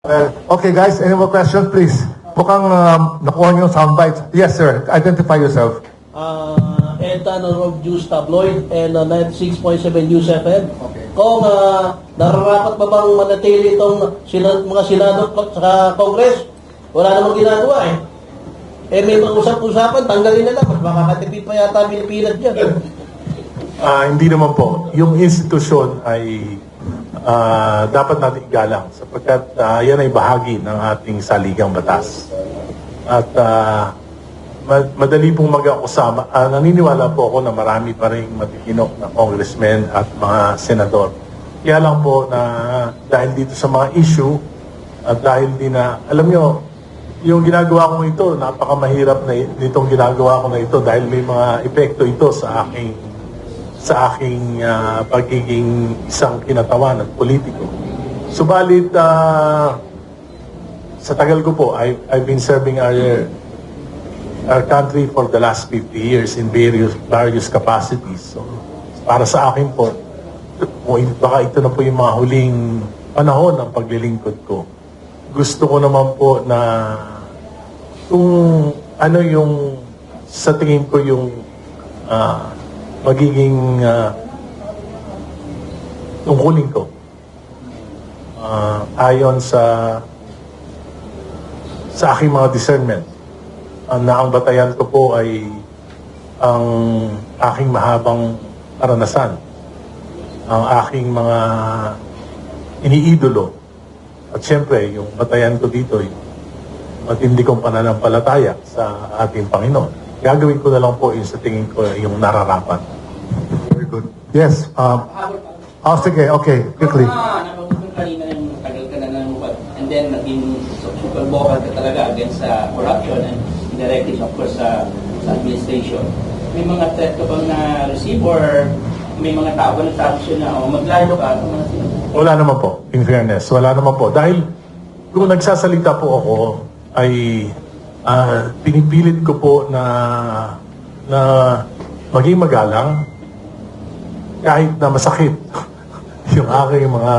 Okay guys, any more questions please? Mukhang nakuha niyo yung soundbite. Yes sir, identify yourself. Eta ng Road News Tabloid and 96.7 News FM. Kung nararapat ba bang manatili itong mga senado sa Congress, wala namang ginagawa eh. Eh may mga usap-usapan, tanggalin na lang. Mas makakatipid pa yata ang Pilipinas dyan. Hindi naman po. Yung institusyon ay dapat natin igalang sapagkat yan ay bahagi ng ating saligang batas. At madali pong mag-usama. Naniniwala po ako na marami pa rin matikinok na congressmen at mga senador. Kaya lang po na dahil dito sa mga issue at dahil din na, alam nyo, yung ginagawa ko ito, napakamahirap na nitong ginagawa ko na ito dahil may mga epekto ito sa aking pagiging isang kinatawan at politiko. Subalit, sa tagal ko po, I've been serving our country for the last 50 years in various capacities. So, para sa akin po, baka ito na po yung mga huling panahon ng paglilingkod ko. Gusto ko naman po na kung ano yung sa tingin ko yung magiging tungkulin ko ayon sa aking mga discernment na ang batayan ko po ay ang aking mahabang karanasan, ang aking mga iniidolo. At siyempre, yung batayan ko dito ay matindi kong pananampalataya sa ating Panginoon. Gagawin ko na lang po yung sa tingin ko yung nararapat. Very good. Yes. Sige. Okay. Quickly. Napag-usap kanina yung tagal ka na nanubat and then naging super vocal ka talaga against corruption and directives of course sa administration. May mga threat ka bang na-receive or may mga tao ba nagsabi na maglalo ka? Wala naman po, in fairness. Wala naman po. Dahil kung nagsasalita po ako, ay pinipilit ko po na maging magalang kahit na masakit yung aking mga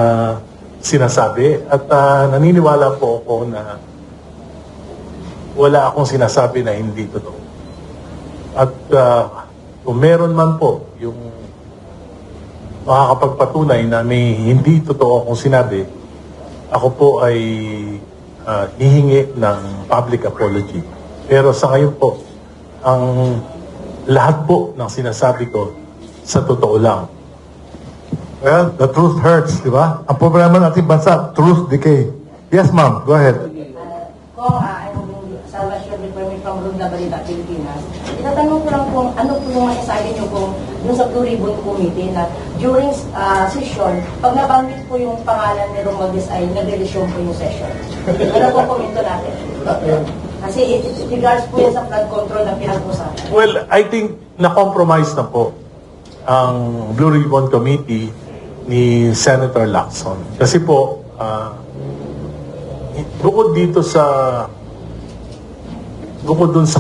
sinasabi. At naniniwala po ako na wala akong sinasabi na hindi totoo. At kung meron man po yung makakapagpatunay na may hindi totoo akong sinabi, ako po ay hihingi ng public apology. Pero sa ngayon po, ang lahat po ng sinasabi ko sa totoo lang. Well, the truth hurts, di ba? Ang problema ng ating bansa, truth decay. Yes, ma'am. Go ahead. Kung Salvation Reform from Runda Balita, Pilipinas, itatanong ko lang kung ano po yung masasabi nyo kung yung sa Blue Ribbon Committee na during session, pag nabanggit po yung pangalan ni Romualdez ay nag-resume po yung session. Ano po komento natin? Kasi it regards po yan sa flood control na pinag-usapan. Well, I think na-compromise na po ang Blue Ribbon Committee ni Senator Lacson. Kasi po, bukod dun sa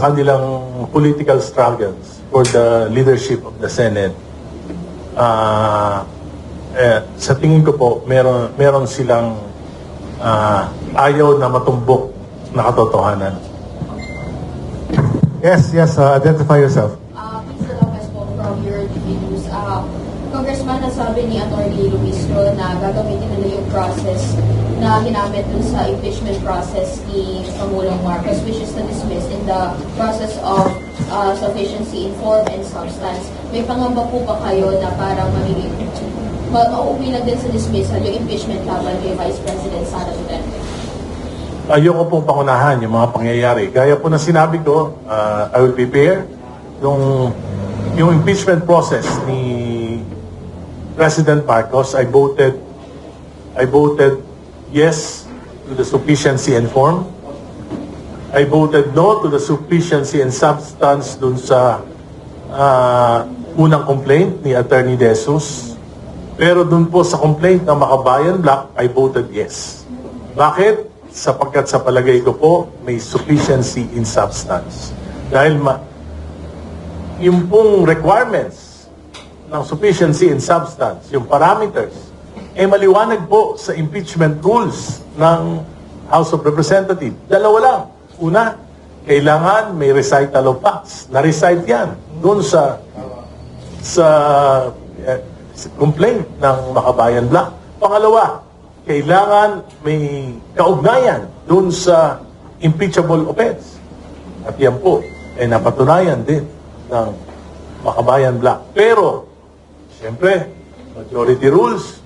kanilang political struggles for the leadership of the Senate, sa tingin ko po, meron silang ayaw na matumbok na katotohanan. Yes, identify yourself. Pizza Lopez po from your TV News. Congressman, nasabi ni Atty. Luistro na gagamitin nila yung process na ginamit dun sa impeachment process ni Pangulong Marcos, which is to dismiss in the process of sufficiency in form and substance. May pangamba po ba kayo na parang mauuwi lang din sa dismissal yung impeachment laban kay Vice President Sara Duterte? Ayoko pong pangunahan yung mga pangyayari. Gaya po na sinabi ko, I will prepare yung impeachment process ni President Marcos. I voted yes to the sufficiency and form. I voted no to the sufficiency and substance dun sa unang complaint ni Attorney De Jesus. Pero dun po sa complaint ng Makabayan Black, I voted yes. Bakit? Sapagkat sa palagay ko po, may sufficiency in substance. Dahil yung pong requirements ng sufficiency in substance, yung parameters, maliwanag po sa impeachment rules ng House of Representatives. Dalawa lang. Una, kailangan may recital of facts. Na-recite yan doon sa complaint ng Makabayan Black. Pangalawa, kailangan may kaugnayan doon sa impeachable offense. At yan po, ay napatunayan din ng Makabayan Black. Pero, siyempre, majority rules,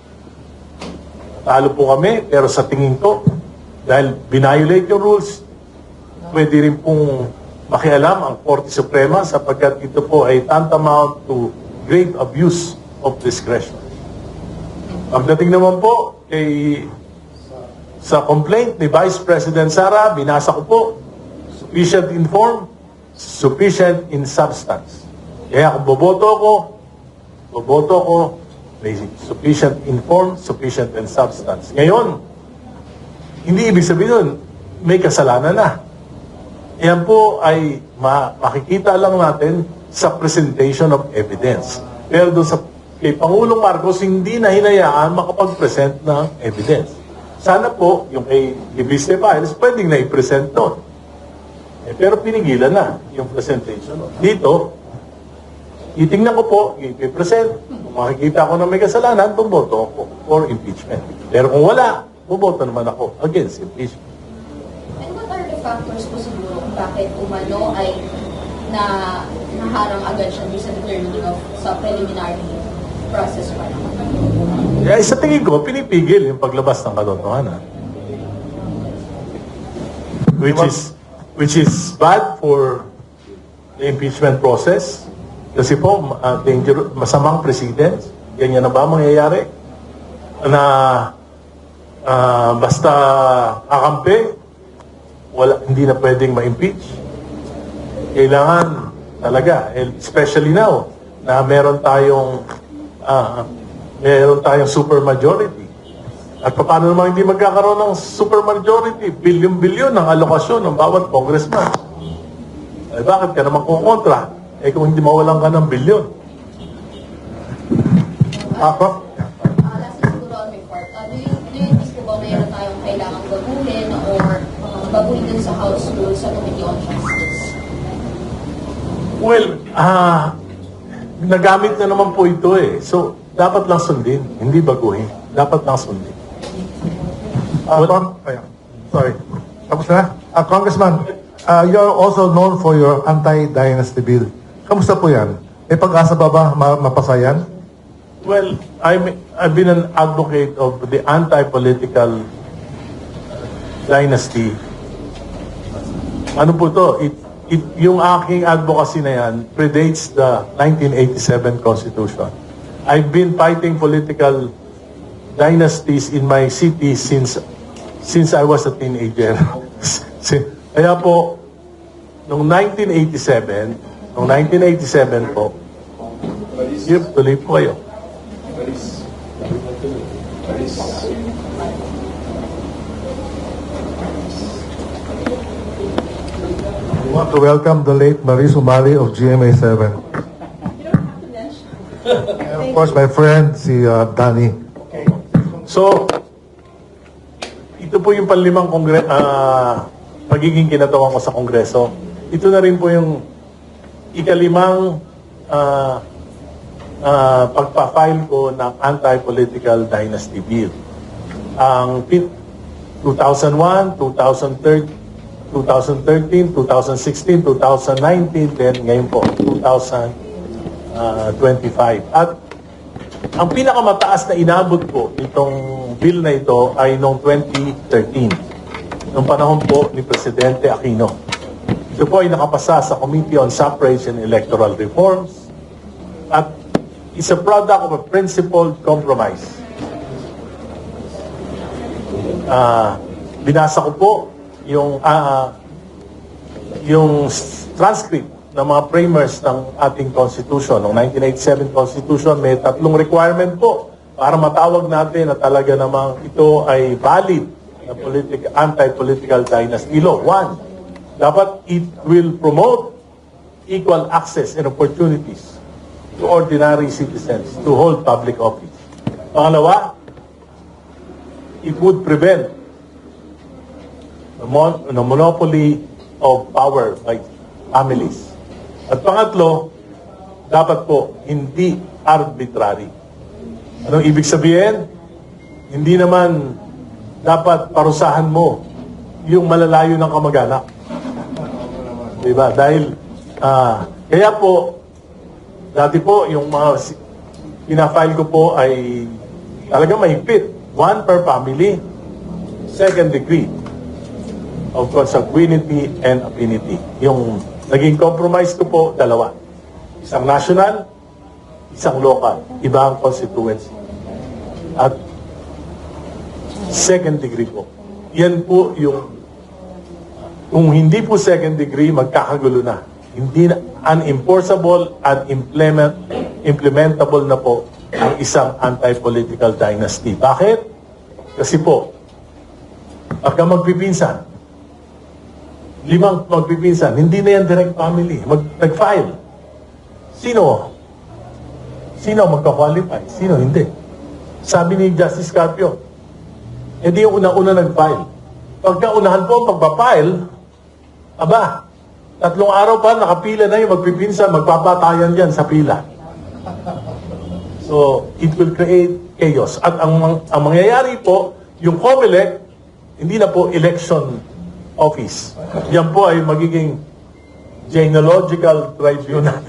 talo po kami, pero sa tingin ko, dahil binayolate yung rules, pwede rin pong makialam ang Korte Suprema sapagkat ito po ay tantamount to grave abuse of discretion. Pagdating naman po sa complaint ni Vice President Sara, binasa ko po, sufficient in form, sufficient in substance. Kaya kung boboto ko, may sufficient in form, sufficient in substance. Ngayon, hindi ibig sabihin nun, may kasalanan na. Yan po ay makikita lang natin sa presentation of evidence. Pero doon kay Pangulong Marcos, hindi na hinayaan makapag-present ng evidence. Sana po, yung kay Viste Files, pwedeng na i-present doon. Pero pinigilan na yung presentation. Dito, itingnan ko po, i-present. Kung makikita ko na may kasalanan, bumoto ako for impeachment. Pero kung wala, bumoto naman ako against impeachment. And what are the factors po siguro kung bakit umano ay naharang agad siya sa determining of sa preliminary process pa lang? Sa tingin ko, pinipigil yung paglabas ng katotohanan. Which is bad for the impeachment process. Kasi po, masamang precedents. Ganyan na ba mangyayari? Na basta akampi, hindi na pwedeng ma-impeach. Kailangan talaga, especially now, na meron tayong supermajority. At paano naman hindi magkakaroon ng supermajority? Bilyon-bilyon ng alokasyon ng bawat congressman. Bakit ka naman kukontra? Kung hindi mawalan ka ng bilyon. Last siguro on my part, do you think po ba mayroon tayong kailangang baguhin or baguhin din sa House Rules sa Committee on Justice? Well, nagamit na naman po ito eh. So, dapat lang sundin. Hindi baguhin. Dapat lang sundin. Sorry. Tapos na? Congressman, you're also known for your anti-dynasty bill. Kamusta po yan? May pag-asa ba mapasa yan? Well, I've been an advocate of the anti-political dynasty. Ano po to? Yung aking advocacy na yan predates the 1987 Constitution. I've been fighting political dynasties in my city since I was a teenager. Kaya po, noong 1987 po, tuloy po kayo. I want to welcome the late Maris Umali of GMA7. And of course, my friend, si Danny. So, ito po yung panlimang pagiging kinatawan ko sa Kongreso. Ito na rin po yung ikalimang pagpa-file ko ng anti-political dynasty bill. Ang 2001, 2013, 2016, 2019, then ngayon po, 2025. At ang pinakamataas na inabot ko itong bill na ito ay noong 2013, noong panahon po ni Presidente Aquino. Ito po ay nakapasa sa Committee on Suffrage and Electoral Reforms at is a product of a principled compromise. Binasa ko po yung transcript ng mga framers ng ating Constitution. Noong 1987 Constitution, may 3 requirement po para matawag natin na talaga namang ito ay valid na anti-political dynasty law. 1, dapat it will promote equal access and opportunities to ordinary citizens to hold public office. Pangalawa, it would prevent the monopoly of power by families. At pangatlo, dapat po hindi arbitrary. Anong ibig sabihin? Hindi naman dapat parusahan mo yung malalayo ng kamag-anak. Diba? Dahil, kaya po, dati po, yung mga pinafile ko po ay talagang mahigpit. 1 per family, second degree of consanguinity and affinity. Yung naging compromise ko po, 2. Isang national, isang local. Iba ang constituency. At second degree po. Yan po yung, kung hindi po second degree, magkakagulo na. Hindi na, unenforceable and implementable na po ang isang anti-political dynasty. Bakit? Kasi po, pagka magpipinsan, 5 magpipinsan, hindi na yan direct family. Nag-file. Sino? Sino magka-qualify? Sino hindi? Sabi ni Justice Carpio, hindi yung una-una nag-file. Pagka unahan po, pagpa-file, aba, 3 araw pa, nakapila na yung magpipinsan, magpapatayan yan sa pila. So, it will create chaos. At ang mangyayari po, yung COMELEC, hindi na po election office. Yan po ay magiging genealogical tribunal.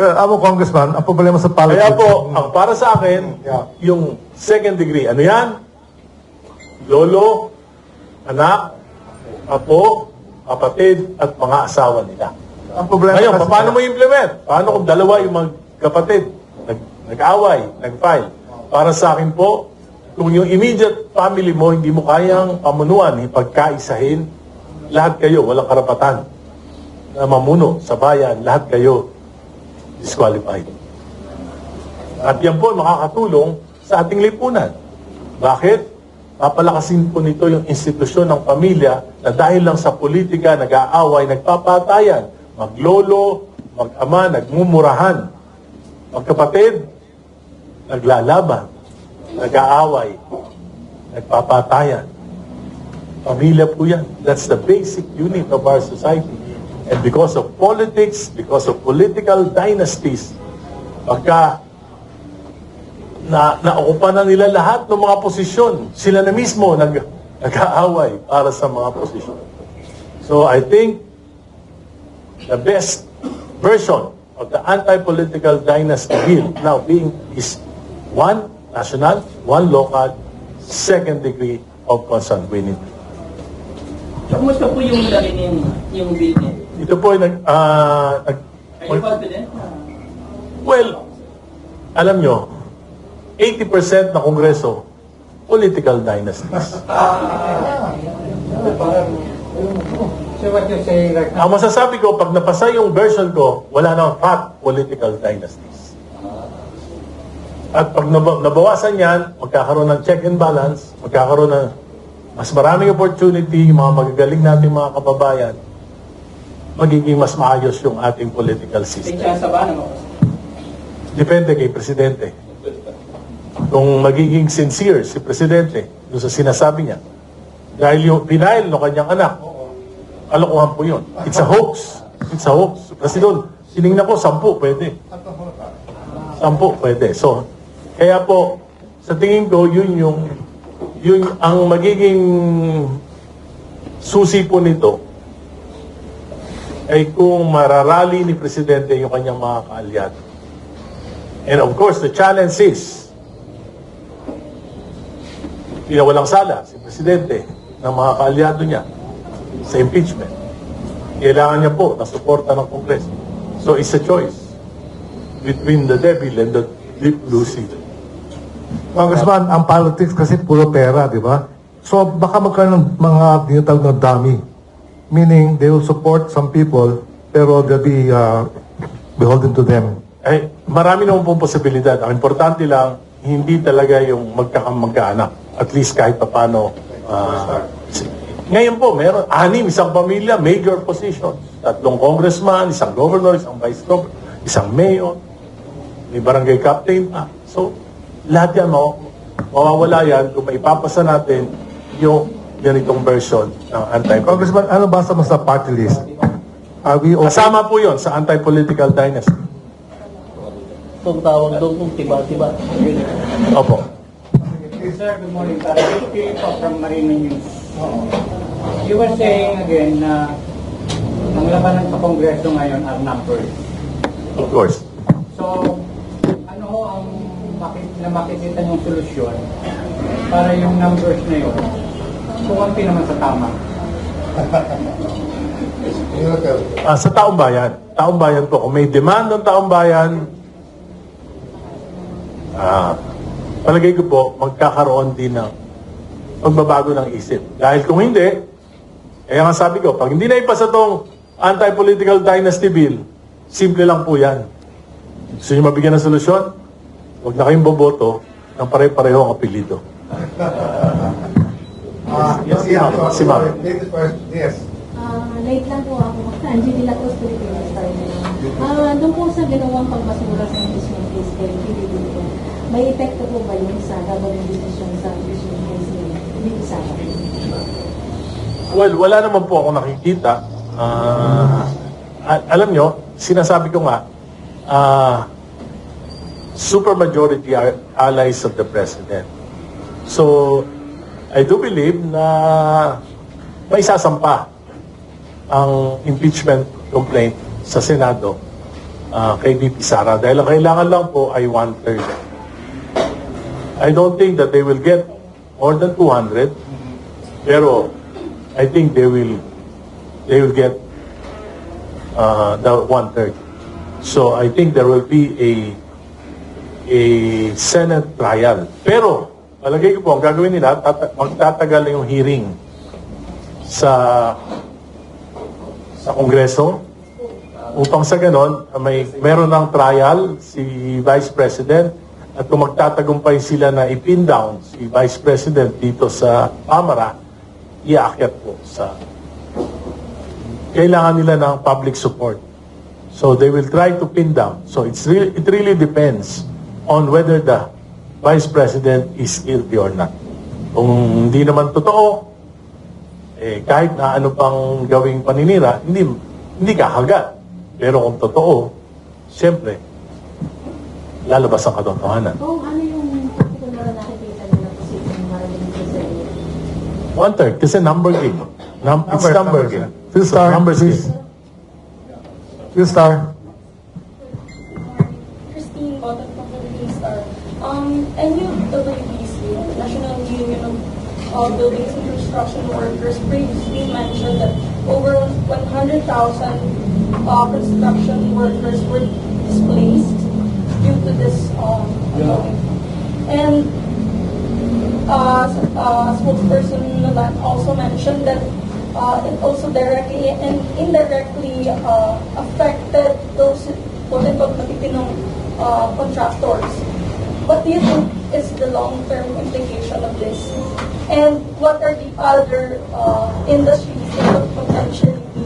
Amo Congressman, ang problema sa politics. Kaya po, ang para sa akin, yung second degree, ano yan? Lolo, anak, apo, kapatid, at mga asawa nila. Ang problema Ngayon, kasi- paano mo implement? Paano kung dalawa yung magkapatid, nag-away, nag-file? Para sa akin po, kung yung immediate family mo, hindi mo kayang pamunuan, ipagkaisahin, lahat kayo, walang karapatan na mamuno sa bayan, lahat kayo disqualified. At yan po makakatulong sa ating lipunan. Bakit? Papalakasin po nito yung institusyon ng pamilya na dahil lang sa politika, nag-aaway, nagpapatayan, maglolo, mag-ama, nagmumurahan, magkapatid, naglalaban, nag-aaway, nagpapatayan. Pamilya po yan. That's the basic unit of our society. And because of politics, because of political dynasties, pagka naukupan na nila lahat ng mga posisyon, sila na mismo nag-aaway para sa mga posisyon. So I think the best version of the anti-political dynasty bill now being is 1 national, 1 local, second degree of consanguinity. Kumusta po yung yung bill niya? Ito po ay Are you confident? well, alam nyo, 80% ng Kongreso, political dynasties. So what you say right now? Ang masasabi ko, pag napasa yung version ko, wala nang fat political dynasties. At pag nabawasan yan, magkakaroon ng check and balance, magkakaroon ng mas maraming opportunity, yung mga magagaling nating mga kababayan, magiging mas maayos yung ating political May system. chance ba naman? Depende kay Presidente. Kung magiging sincere si Presidente doon sa sinasabi niya, dahil yung pinail ng kanyang anak, kalokohan po yun. It's a hoax. It's a hoax. Kasi doon, siningnan ko, 10 pwede. 10 pwede. So, kaya po, sa tingin ko, yun ang magiging susi po nito ay kung mararali ni Presidente yung kanyang mga kaalyado. And of course, the challenge is pinawalang sala si Presidente ng mga kaalyado niya sa impeachment. Kailangan niya po ng suporta ng Kongreso. So it's a choice between the devil and the deep blue sea. Congressman, ang politics kasi puro pera, di ba? So baka magkaroon ng mga tinatawag na dummy. Meaning, they will support some people, pero they'll be beholden to them. Ay, marami naman pong posibilidad. Ang importante lang, hindi talaga yung magkaanak. At least kahit paano. Ngayon po, meron 6, isang pamilya, major positions. 3 congressman, isang governor, isang vice governor, isang mayor, may barangay captain pa. So, lahat yan Mawawala yan kung maipapasa natin yung ganitong version ng anti-political. Congressman, ano basa mo sa party list? Are we okay? Kasama po yon sa anti-political dynasty. Kung tawag doon kung tiba-tiba. Opo. Sir, good morning. This is from Marino News. You were saying again na ang labanan sa Kongreso ngayon are numbers. Of course. So, ano ho ang makikita niyong solusyon para yung numbers na yun kuwanti naman sa tama? Sa taong bayan. Taong bayan po. Kung may demand ng taong bayan, palagay ko po, magkakaroon din ng pagbabago ng isip. Dahil kung hindi, kaya nga sabi ko, pag hindi na ipasa tong anti-political dynasty bill, simple lang po yan. Gusto nyo mabigyan ng solusyon? Huwag na kayong boboto ng pare-pareho ang apelido. Yes, si ma'am. Yes. Late lang po ako. Angie Dela Cruz, Philippines Star. Doon po sa ginawang pagbasura sa impeachment case kay PBB po, may epekto po ba yun sa gagawing desisyon sa impeachment case ni Vicky Sara? Well, wala naman po ako nakikita. Alam nyo, sinasabi ko nga, supermajority are allies of the President. So, I do believe na may sasampa ang impeachment complaint sa Senado kay VP Sara dahil ang kailangan lang po ay 1/3. I don't think that they will get more than 200, pero I think they will get the 1/3. So I think there will be a Senate trial. Pero palagay ko po ang gagawin nila, magtatagal yung hearing sa Kongreso upang sa ganon meron ng trial si Vice President at kung magtatagumpay sila na ipin down si Vice President dito sa Kamara, iaakyat po sa kailangan nila ng public support. So they will try to pin down. So it really depends on whether the Vice President is guilty or not. Kung hindi naman totoo, kahit na ano pang gawing paninira, hindi kakagat. Pero kung totoo, siyempre, lalabas ang katotohanan. Kung ano yung particular na nakikita niyo na position ng Marilyn Quezon? 1/3, kasi number game. It's number game. Phil Star, Numbers please. game. Phil Star. Christine Bottom from Philippines Star. NUWBC, National Union of Buildings and Construction Workers, previously mentioned that over 100,000 construction workers were displaced due to this and spokesperson Nalan also mentioned that it also directly and indirectly affected those quote-unquote matipinong contractors. What do you think is the long-term implication of this? And what are the other industries that would potentially be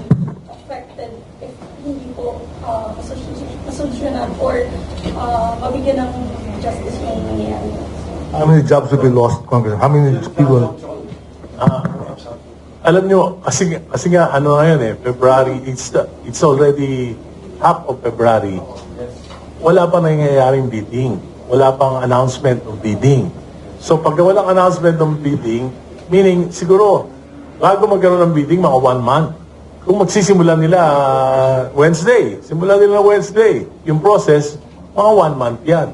affected if hindi po masolusyonan or mabigyan ng justice yung nangyayari? How many jobs will be lost, Congressman? How many people? Alam nyo, kasi nga, ano ngayon February, it's already half of February. Wala pa nangyayaring bidding. Wala pang announcement of bidding. So pag walang announcement ng bidding, meaning siguro, bago magkaroon ng bidding, mga 1 month. Kung magsisimula nila Wednesday, simulan nila Wednesday, yung process, mga 1 month yan.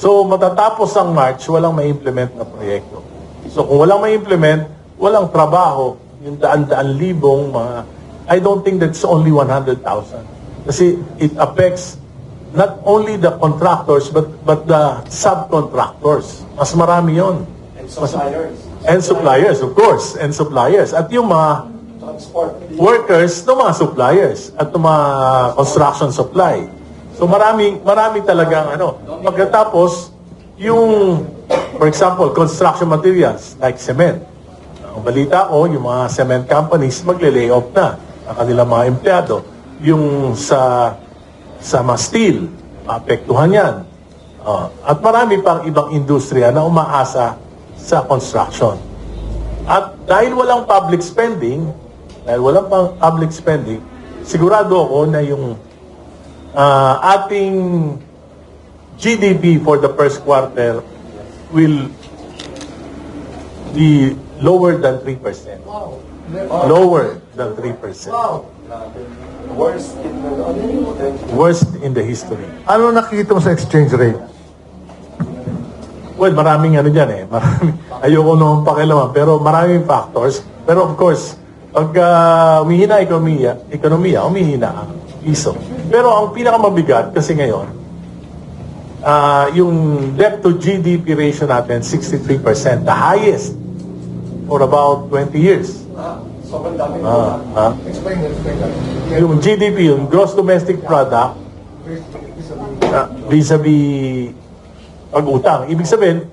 So matatapos ang March, walang ma-implement na proyekto. So kung walang ma-implement, walang trabaho, yung daan-daan libong mga, I don't think that's only 100,000. Kasi it affects not only the contractors but the subcontractors. Mas marami yon. And suppliers, of course. And suppliers. At yung mga workers ng mga suppliers at ng mga construction supply. So marami talagang Pagkatapos, yung, for example, construction materials like cement. Ang balita ko, yung mga cement companies magle-layoff na ang kanilang mga empleyado. Yung sa mga steel, maapektuhan yan. At marami pang ibang industriya na umaasa sa construction. At dahil walang public spending, sigurado ako na yung ating GDP for the first quarter will be lower than 3%. Lower than 3%. Worst in the history. Ano nakikita mo sa exchange rate? Well, maraming ano dyan eh. Ayoko naman pakialaman. Pero maraming factors. Pero of course, pag umihina ekonomiya, umihina ang piso. Pero ang pinakamabigat kasi ngayon, yung debt to GDP ratio natin, 63%. The highest for about 20 years. Yung GDP, yung gross domestic product, vis-a-vis pag-utang. Ibig sabihin,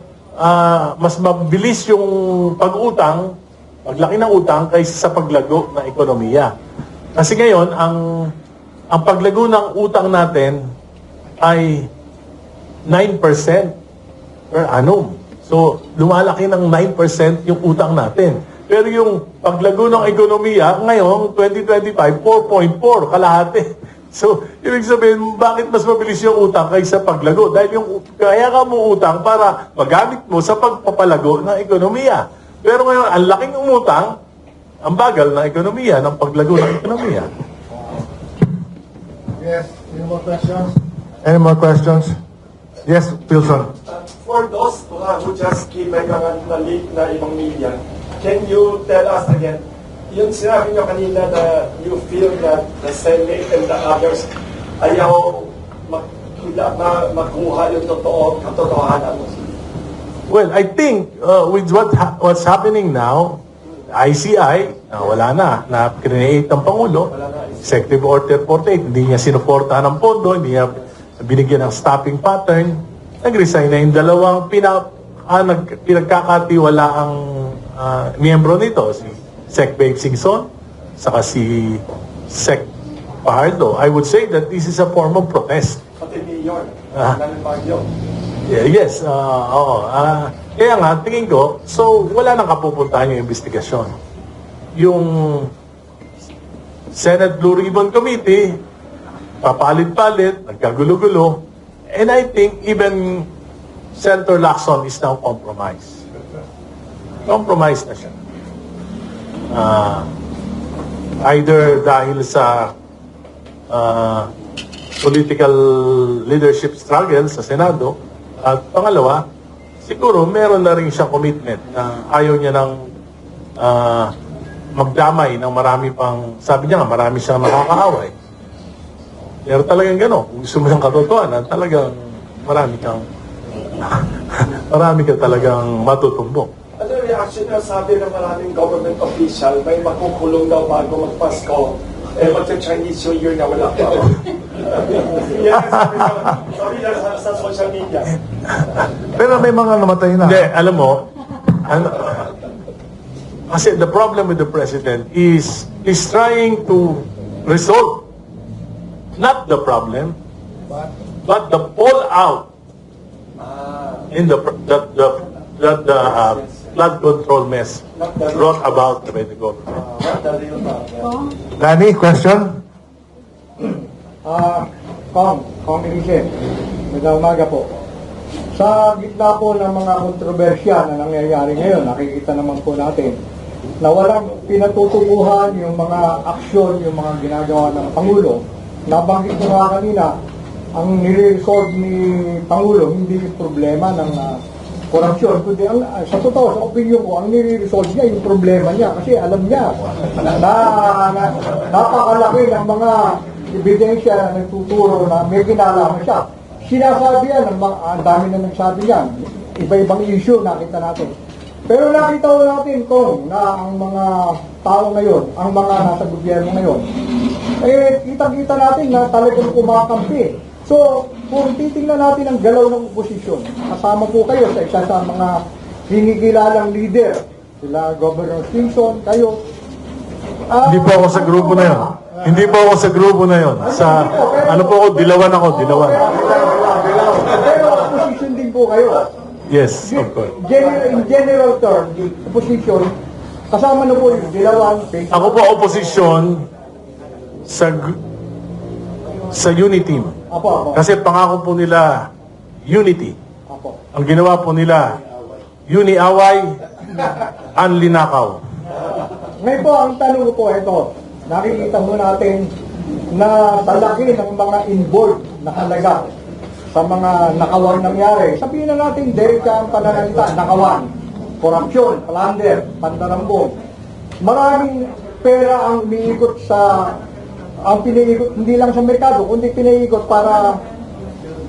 mas mabilis yung pag-utang, paglaki ng utang kaysa sa paglago ng ekonomiya. Kasi ngayon, ang paglago ng utang natin ay 9% per annum. So, lumalaki ng 9% yung utang natin. Pero yung paglago ng ekonomiya, ngayon, 2025, 4.4, kalahati. So, ibig sabihin, bakit mas mabilis yung utang kaysa paglago? Dahil kaya ka mo utang para magamit mo sa pagpapalago ng ekonomiya. Pero ngayon, ang laking umutang, ang bagal ng ekonomiya, ng paglago ng ekonomiya. Yes. Any more questions? Any more questions? Yes, Wilson. For those who just came back na leak na ibang media, can you tell us again, yung sinabi nyo kanina na you feel that the Senate and the others ayaw makuha yung katotohanan mo? Well, I think with what's happening now, ICI, wala na create ng Pangulo, Executive Order 48, hindi niya sinuportahan ng pondo, hindi niya binigyan ng stopping pattern, nag-resign na yung dalawang pinagkakatiwala ang miyembro nito, si Sec. Babe Singson, saka si Sec. Fajardo. I would say that this is a form of protest. Pati Mayor, Yes, oo. Kaya nga, tingin ko, so wala nang kapupuntahan yung investigasyon. Yung Senate Blue Ribbon Committee, papalit-palit, nagkagulo-gulo, and I think even Senator Lacson is now compromised. Compromised na siya. Either dahil sa political leadership struggle sa Senado, at pangalawa, siguro meron na rin siyang commitment na ayaw niya ng magdamay ng marami pang, sabi niya nga, marami siyang nakakaaway. Pero talagang gano'n, kung gusto mo ng katotohanan, talagang marami ka talagang matutumbok. Ano yung reaction na sabi ng maraming government official, may makukulong daw bago magpasko, magsa-Chinese New Year na wala pa. Yan, sabi na sa social media. Pero may mga namatay na. Hindi, alam mo, kasi the problem with the president is trying to resolve not the problem, but the fallout in the flood control mess brought about by the government. Danny, question? Kong Enrique, magandang umaga po. Sa gitna po ng mga kontrobersya na nangyayari ngayon, nakikita naman po natin na walang pinatutubuhan yung mga aksyon, yung mga ginagawa ng Pangulo. Nabanggit ko nga kanina, ang nire-resolve ni Pangulo, hindi yung problema ng korupsyon, kundi sa totoo, sa opinion ko, ang nire-resolve niya yung problema niya kasi alam niya na napakalaki ng mga ebidensya na nagtuturo na may ginalaman siya. Sinasabi yan, ang dami na nagsabi yan, iba-ibang issue nakita natin. Pero nakita ko natin kung na ang mga tao ngayon, ang mga nasa gobyerno ngayon, kitang-kita natin na talagang kumakampi. So, kung titingnan natin ang galaw ng oposisyon, kasama po kayo sa isa sa mga hinigilalang leader, sila Governor Singson, kayo. Hindi po ako sa grupo na yun. Hindi po ako sa grupo na yun. Sa, ano po ako, dilawan ako. Pero opposition din po kayo. Yes, of course. In general term, the opposition, kasama na po yung Dilawan, Ako po oposisyon sa unity. Apo. Kasi pangako po nila unity. Apo. Ang ginawa po nila, uni-away, anlinakaw. Ngayon po, ang tanong ko po, ito, nakikita mo natin na talaki ng mga involved na halaga sa mga nakawang nangyari. Sabihin na natin, direkta ang pananalita, nakawang, korupsyon, plunder, pandarambong. Maraming pera ang umiikot ang piniikot, hindi lang sa merkado, kundi piniikot para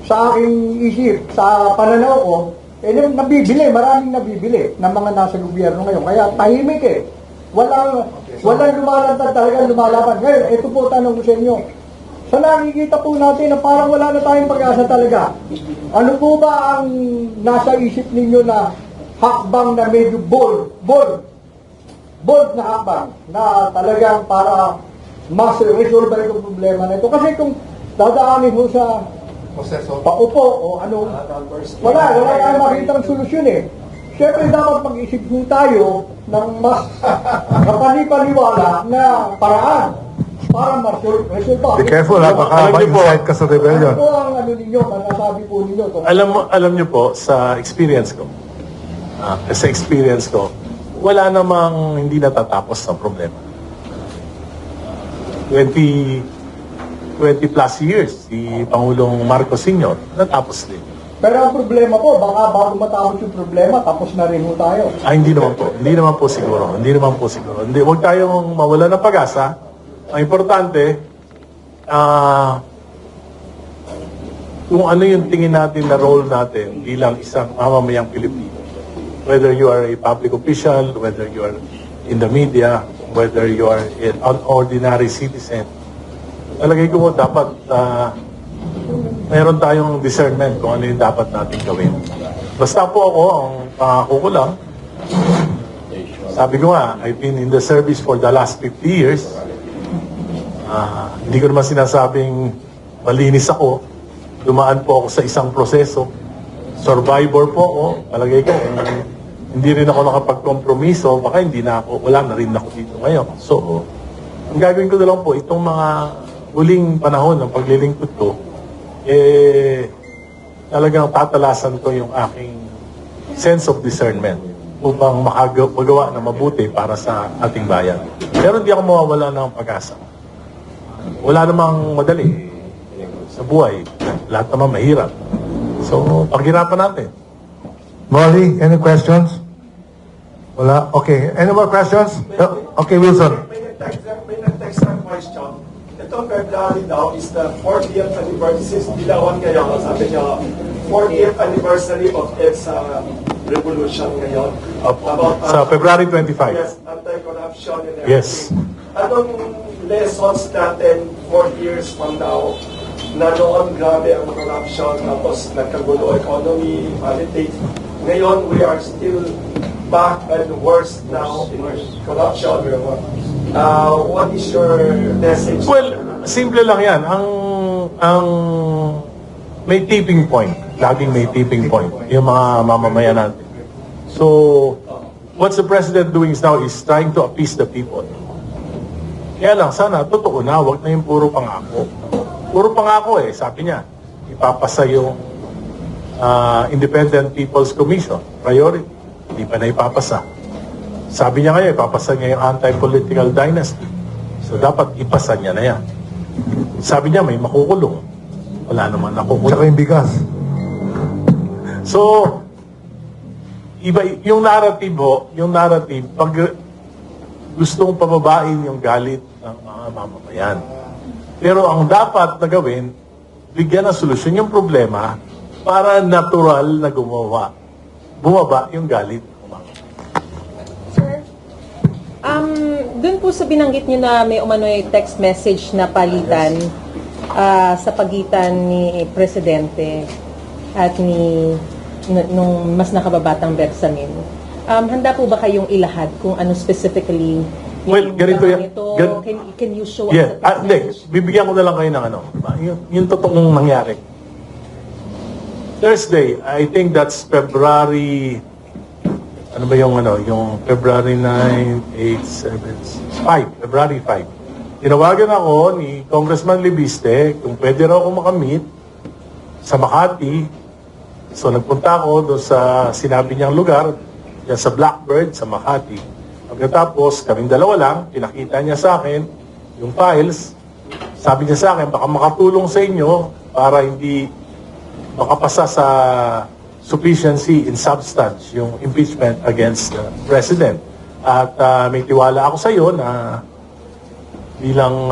sa aking isip, sa pananaw ko, nabibili, maraming nabibili ng mga nasa gobyerno ngayon. Kaya tahimik eh. Walang lumalantad talaga, lumalaban. Ngayon, ito po tanong ko sa inyo. Sa nakikita po natin na parang wala na tayong pag-asa talaga. Ano po ba ang nasa isip ninyo na hakbang na medyo bold na hakbang na talagang para mas resolve itong problema na ito? Kasi kung dadaanin mo sa paupo o ano, wala tayong makita ng solusyon eh. Siyempre dapat mag-isip po tayo ng mas kapani-paniwala na paraan para ma-resolve. Be careful ha, baka Alam niyo po, ma-incite ka sa rebellion. Ano po ang ano ninyo, masasabi po ninyo? Alam niyo po, sa experience ko, wala namang hindi natatapos ng problema. 20 plus years, si Pangulong Marcos Sr. natapos din. Pero ang problema po, baka bago matapos yung problema, tapos na rin po tayo. Hindi naman po. Hindi naman po siguro. Huwag tayong mawala ng pag-asa. Ang importante, kung ano yung tingin natin na role natin bilang isang mamamayang Pilipino. Whether you are a public official, whether you are in the media, whether you are an ordinary citizen, talagay ko mo dapat mayroon tayong discernment kung ano yung dapat natin gawin. Basta po ako, ang pangako ko lang, sabi ko nga, I've been in the service for the last 50 years. Hindi ko naman sinasabing malinis ako. Dumaan po ako sa isang proseso. Survivor po ako. Palagay ko, hindi rin ako nakapag-kompromiso, baka wala na rin ako dito ngayon. So, ang gagawin ko na lang po, itong mga huling panahon ng paglilingkod ko, talagang tatalasan ko yung aking sense of discernment upang magawa na mabuti para sa ating bayan. Pero hindi ako mawawala ng pag-asa. Wala namang madali sa buhay. Lahat naman mahirap. So, paghirapan natin. Molly, any questions? Wala? Okay. Any more questions? Okay, Wilson. May nag-text ng question. Itong February daw is the 40th anniversary, Dilawan ngayon, sabi niya, 40th anniversary of its revolution ngayon. About, Sa February 25. yes, anti-corruption and everything. Yes. Anong lessons natin 4 years from now na noon grabe ang corruption, tapos nagkagulo economy, politics. Ngayon, we are still back and worse now in corruption. What is your message? Well, simple lang yan. Ang may tipping point. Laging may tipping point. Yung mga mamamayan natin. So, what the President doing now is trying to appease the people. Kaya lang, sana, totoo na. Huwag na yung puro pangako. Puro pangako eh. Sabi niya, ipapasa yung Independent People's Commission. Priority. Hindi pa na ipapasa. Sabi niya ngayon, ipapasa niya yung anti-political dynasty. So, dapat ipasa niya na yan. Sabi niya, may makukulong. Wala naman nakukulong. Tsaka yung bigas. So, iba, yung narrative, pag gustong pababain yung galit ng mga mamamayan. Pero ang dapat na gawin, bigyan ng solusyon yung problema para natural na bumaba yung galit. Sir, dun po sa binanggit nyo na may umano'y text message na palitan sa pagitan ni Presidente at nung mas nakababatang Bersamin. Handa po ba kayong ilahad kung ano specifically Well, ganito yan. ito? Can you show Yeah. us the text Hindi. message? Bibigyan ko na lang kayo ng yung totoong nangyari. Thursday, I think that's February, ano ba yung February 9, 8, 7, 5, February 5. Tinawagan ako ni Congressman Libiste kung pwede raw ako makamit sa Makati. So nagpunta ako doon sa sinabi niyang lugar, yan sa Blackbird, sa Makati. Pagkatapos, kaming dalawa lang, pinakita niya sa akin yung files. Sabi niya sa akin, baka makatulong sa inyo para hindi makapasa sa sufficiency in substance yung impeachment against the President. At may tiwala ako sa iyo na bilang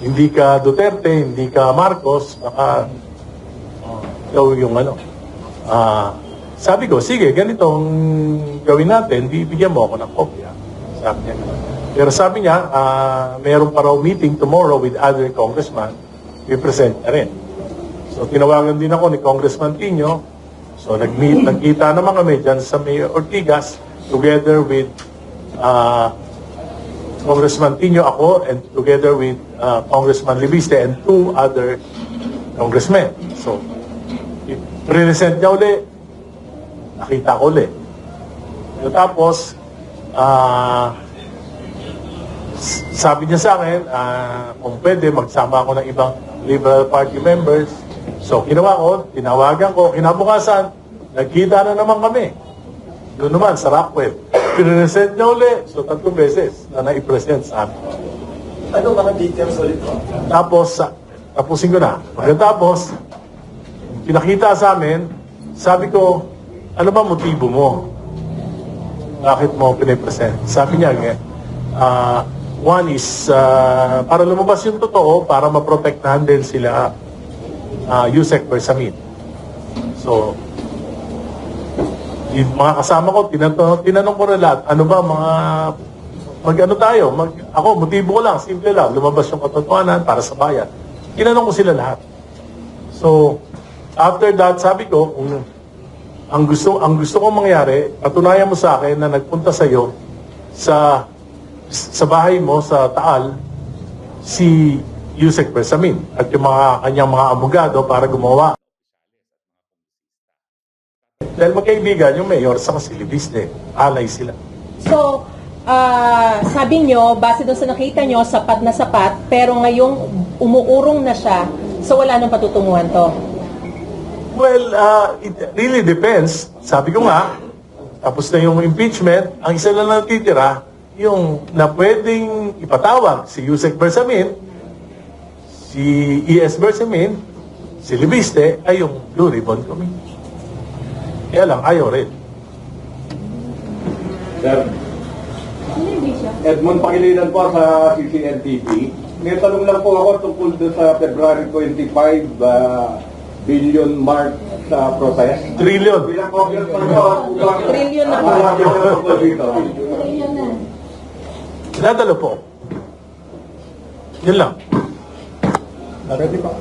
hindi ka Duterte, hindi ka Marcos, baka ikaw yung sabi ko, sige, ganitong gawin natin, bibigyan mo ako ng kopya. Sabi niya. Pero sabi niya, mayroon pa raw meeting tomorrow with other congressman, i-present na rin. So, tinawagan din ako ni Congressman Tino. So, nagkita naman kami dyan sa Mayor Ortigas, together with Congressman Tino, ako, and together with Congressman Libiste and 2 other congressmen. So, present niya uli, nakita ko uli. Tapos, sabi niya sa akin, kung pwede, magsama ako ng ibang Liberal Party members. So, ginawa ko, tinawagan ko, kinabukasan, nagkita na naman kami. Doon naman, sa Rockwell. Present niya uli, so 3 beses na naipresent sa amin. Ano mga details ulit po? Tapos, tapusin ko na. Pagkatapos, pinakita sa amin, sabi ko, ano ba motibo mo? Bakit mo pinipresent? Sabi niya, one is, para lumabas yung totoo, para maprotektahan din sila Yusek Bersamin. So, yung mga kasama ko, tinanong ko na lahat, ano ba ako, motibo ko lang, simple lang, lumabas yung katotohanan para sa bayan. Tinanong ko sila lahat. So, after that, sabi ko, ang gusto kong mangyari, patunayan mo sa akin na nagpunta sa iyo sa bahay mo sa Taal si Yusek Bersamin at yung kanyang mga abogado para gumawa. Dahil magkaibigan yung mayor sa si Libiste, alay sila. So, sabi nyo, base doon sa nakita nyo, sapat na sapat, pero ngayong umuurong na siya, so wala nang patutunguhan to. Well, it really depends. Sabi ko nga, tapos na yung impeachment, ang isa lang natitira, yung na pwedeng ipatawag si Yusek Bersamin, si E.S. Bersamin, si Libiste, ay yung Blue Ribbon Committee. Kaya lang, ayaw rin. Sir, Edmond Pangilinan po sa CCNTV. May tanong lang po ako tungkol doon sa February 25 billion mark sa protest. Trillion. Bilang congressman po, Trillion na po. Trillion na. Dadalo po. Yun lang. Pwede pa.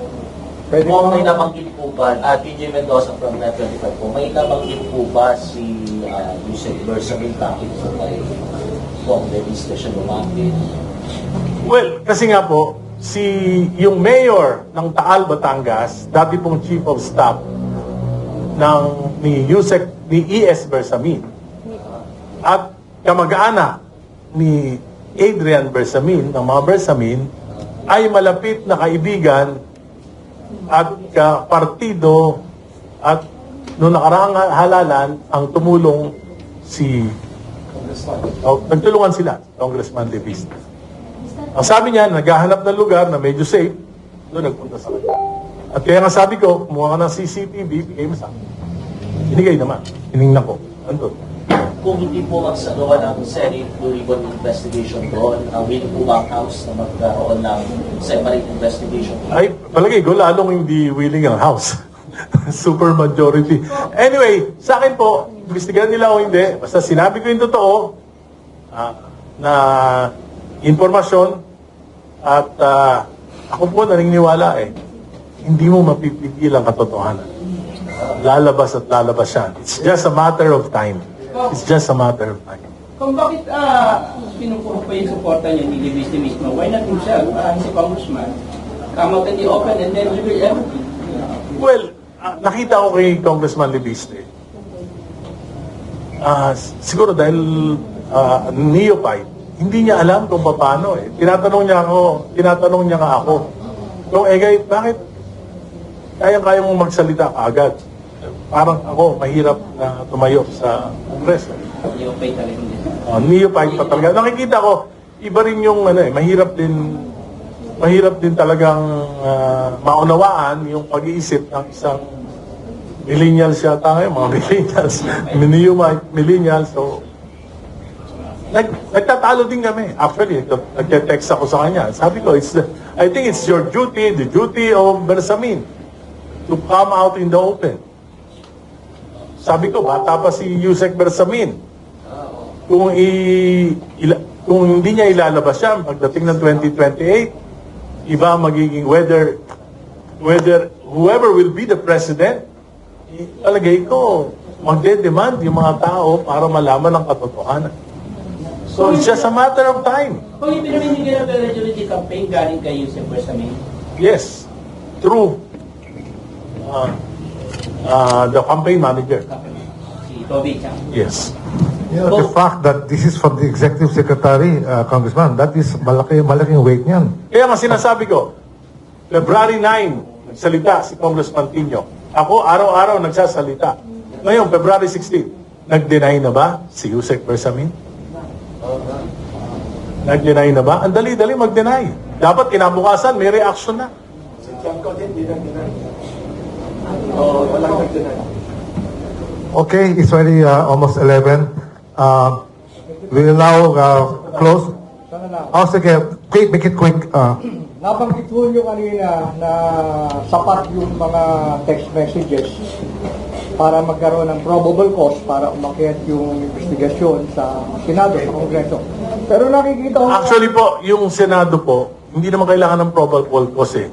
Pwede po, may nabanggit po ba, PJ Mendoza from Net25 po, may nabanggit po ba si Yusek Bersamin bakit po kay Kong Libiste siya lumapit? Well, kasi nga po, yung mayor ng Taal, Batangas, dati pong chief of staff ni E.S. Bersamin at kamag-anak ni Adrian Bersamin, ng mga Bersamin, ay malapit na kaibigan at partido at noong nakaraang halalan ang tumulong nagtulungan sila, Congressman Libiste. Ang sabi niya, naghahanap ng lugar na medyo safe, doon nagpunta sa kanya. At kaya nga sabi ko, kumuha ka ng CCTV, bigay mo sa akin. Binigay naman. Hiningnan ko. Andun. Kung hindi po magsagawa ng Senate Blue Ribbon investigation doon, willing po ba ang House na magkaroon ng separate investigation? Ay, palagay ko, lalong hindi willing ang House. Super majority. Anyway, sa akin po, investigahan nila o hindi, basta sinabi ko yung totoo, na informasyon, at ako po naniniwala hindi mo mapipigil ang katotohanan. Lalabas at lalabas siya. It's just a matter of time. It's just a matter of time. Kung bakit pinupuro pa yung supporta niya ni Libiste mismo, why not himself, si Congressman, come out in the open and then reveal everything? Well, nakita ko kay Congressman Libiste, siguro dahil neophyte, hindi niya alam kung paano eh. Tinatanong niya nga ako, kung Egay, bakit kaya mong magsalita kaagad? Parang ako, mahirap na tumayo sa Kongreso. Neopay talaga din. Neophyte pa talaga. Nakikita ko, iba rin yung mahirap din talagang maunawaan yung pag-iisip ng isang millennials yata ngayon, mga millennials, millennials. So, nagtatalo din kami. Actually, nagte-text ako sa kanya. Sabi ko, I think it's your duty, the duty of Bersamin to come out in the open. Sabi ko, bata pa si Yusek Bersamin. Kung hindi niya ilalabas siya pagdating ng 2028, iba magiging whether whoever will be the president, talagay ko, magde-demand yung mga tao para malaman ang katotohanan. So it's just a matter of time. Kung yung pinamimigay ng Religion campaign galing kay Yusef Bersamin, Yes, through the campaign manager. si Toby Chang. Yes. You know, the fact that this is from the executive secretary, Congressman, that is malaking weight niyan. Kaya nga sinasabi ko, February 9, nagsalita si Congressman Tino. Ako, araw-araw nagsasalita. Ngayon, February 16, nag-deny na ba si Yusek Bersamin? Nag-deny na ba? Ang dali-dali mag-deny. Dapat kinabukasan, may reaction na. Si Tiangco din, di nag-deny. Oo, walang nag-deny. Okay, it's already almost 11. We will now close. Sana lang. Oh, sige, quick, make it quick. Nabanggit po nyo kanina na sapat yung mga text messages para magkaroon ng probable cause para umakyat yung investigasyon sa Senado, sa Kongreso. Pero nakikita ko... Actually po, yung Senado po, hindi naman kailangan ng probable cause eh.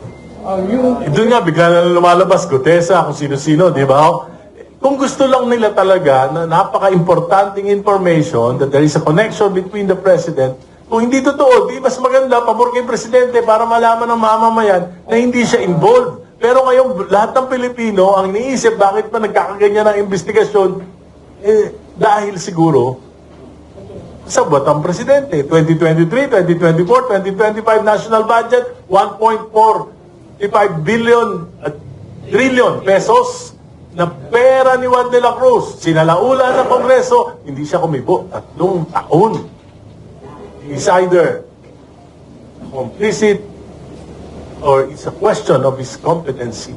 Doon nga, bigla na lumalabas, Gutesa, kung sino-sino, di ba? Kung gusto lang nila talaga na napaka-importanting information that there is a connection between the President, kung hindi totoo, di mas maganda, pabor kay Presidente para malaman ng mamamayan na hindi siya involved. Pero ngayon, lahat ng Pilipino, ang iniisip, bakit pa nagkakaganyan ng investigasyon? Dahil siguro, sa batang Presidente, 2023, 2024, 2025 national budget, 1.45 trillion pesos na pera ni Juan de la Cruz. Sinalaulan ng Kongreso, hindi siya kumibo. 3 taon. He's either complicit or it's a question of his competency.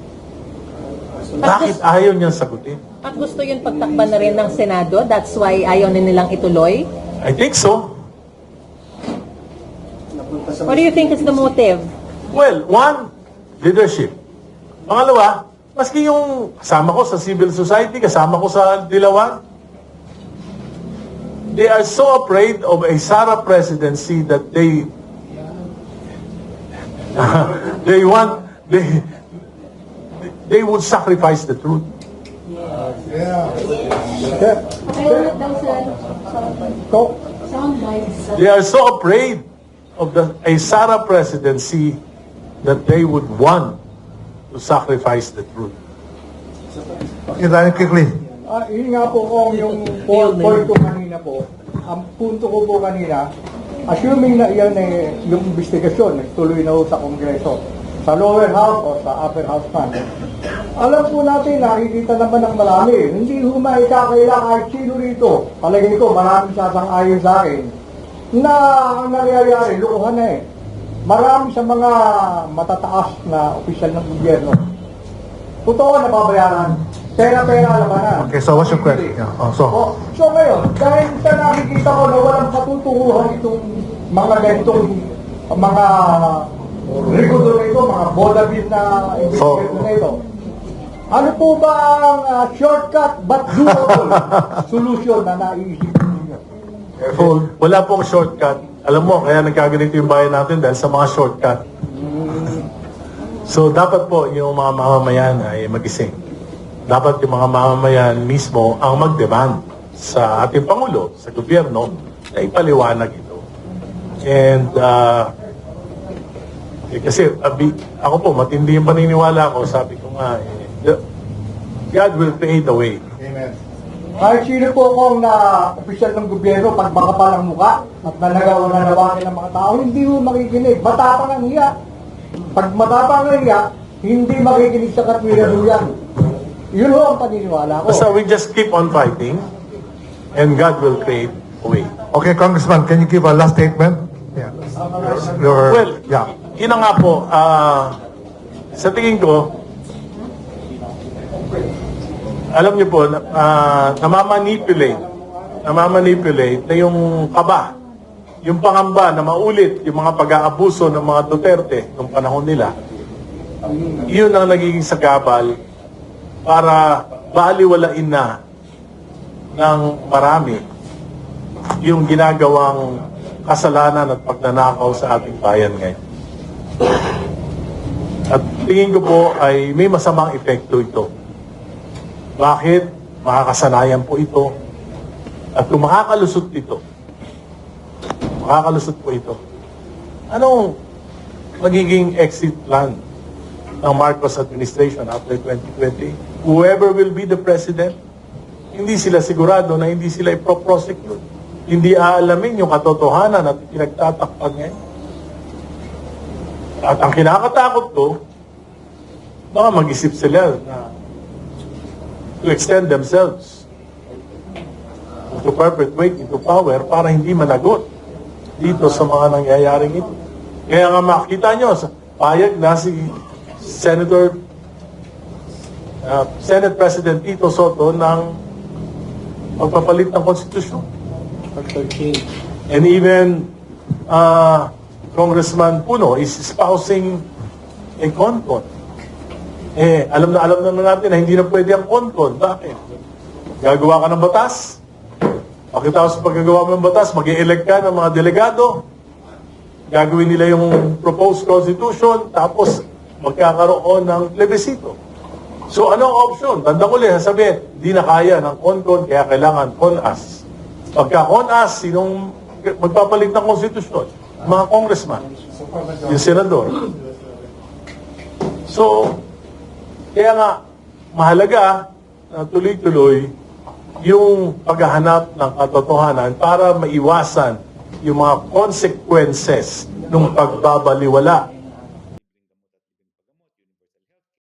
Bakit ayaw niyang sagutin? At gusto yun pagtakban na rin ng Senado? That's why ayaw na nilang ituloy? I think so. What do you think is the motive? Well, one, leadership. Pangalawa, maski yung kasama ko sa civil society, kasama ko sa Dilawan, they are so afraid of a Sara presidency that they would sacrifice the truth. Kaya daw sir, sound bites. They are so afraid of a Sara presidency that they would want to sacrifice the truth. Okay, Danny, quickly. Yun nga po kung yung point ko kanina po, ang punto ko po kanina, assuming na yan yung investigasyon, tuloy na ho sa Kongreso, sa lower house o sa upper house man. Alam po natin, nakikita naman ng marami, hindi ho maikakaila kahit sino rito. Palagay ko, maraming sasang-ayon sa akin, na ang nangyayari, lukuhan na eh. Marami sa mga matataas na opisyal ng gobyerno. Totoo na babayaran. Pera-pera labanan. Okay, so what's your question? Yeah. So ngayon, dahil sa nakikita ko na walang patutunguhan itong mga ganitong mga regular na ito, mga bodabit na investigation na ito, ano po ba ang shortcut but doable solution na naiisip ninyo? Careful. Wala pong shortcut. Alam mo, kaya nagkaganito yung bayan natin dahil sa mga shortcut. So, dapat po yung mga mamamayan ay magising. Dapat yung mga mamamayan mismo ang mag-demand sa ating Pangulo, sa gobyerno, na ipaliwanag ito. And, kasi ako po, matindi yung paniniwala ko, sabi ko nga, God will create a way. Amen. Kahit sino po kung na opisyal ng gobyerno, pag makapal ang muka at nanagawa ng mga tao, hindi mo makikinig. Matapang ang hiya. Pag matapang ang hiya, hindi makikinig sa katwiran mo yan. Yun ho ang paniniwala ko. Basta we just keep on fighting and God will create a way. Okay, Congressman, can you give a last statement? Yeah. Well, yeah. yun na nga po, sa tingin ko, alam niyo po, namamanipulate na yung kaba, yung pangamba na maulit yung mga pag-aabuso ng mga Duterte noong panahon nila, yun ang nagiging sagabal para baliwalain na ng marami yung ginagawang kasalanan at pagnanakaw sa ating bayan ngayon. At tingin ko po ay may masamang epekto ito. Bakit? Makakasanayan po ito. At kung makakalusot ito, anong magiging exit plan ng Marcos administration after 2020? Whoever will be the president, hindi sila sigurado na hindi sila iproprosecute. Hindi aalamin yung katotohanan at pinagtatakpan ngayon. At ang kinakatakot ko, baka mag-isip sila na to extend themselves to perpetuate into power para hindi managot dito sa mga nangyayaring ito. Kaya nga makita nyo, payag na si Senate President Tito Soto ng pagpapalit ng konstitusyon. And even Congressman Puno is espousing a CONCON. Alam na natin na hindi na pwede ang CONCON. Bakit? Gagawa ka ng batas. Pagkatapos paggagawa mo ng batas, mag-i-elect ka ng mga delegado. Gagawin nila yung proposed constitution, tapos magkakaroon ng plebiscito. So, anong option? Tanda ko lang, sabihin, di na kaya ng CONCON, kaya kailangan CONAS. Pagka CONAS, sinong magpapalit ng konstitusyon? Mga congressman, yung senador. So, kaya nga, mahalaga na tuloy-tuloy yung paghahanap ng katotohanan para maiwasan yung mga consequences ng pagbabaliwala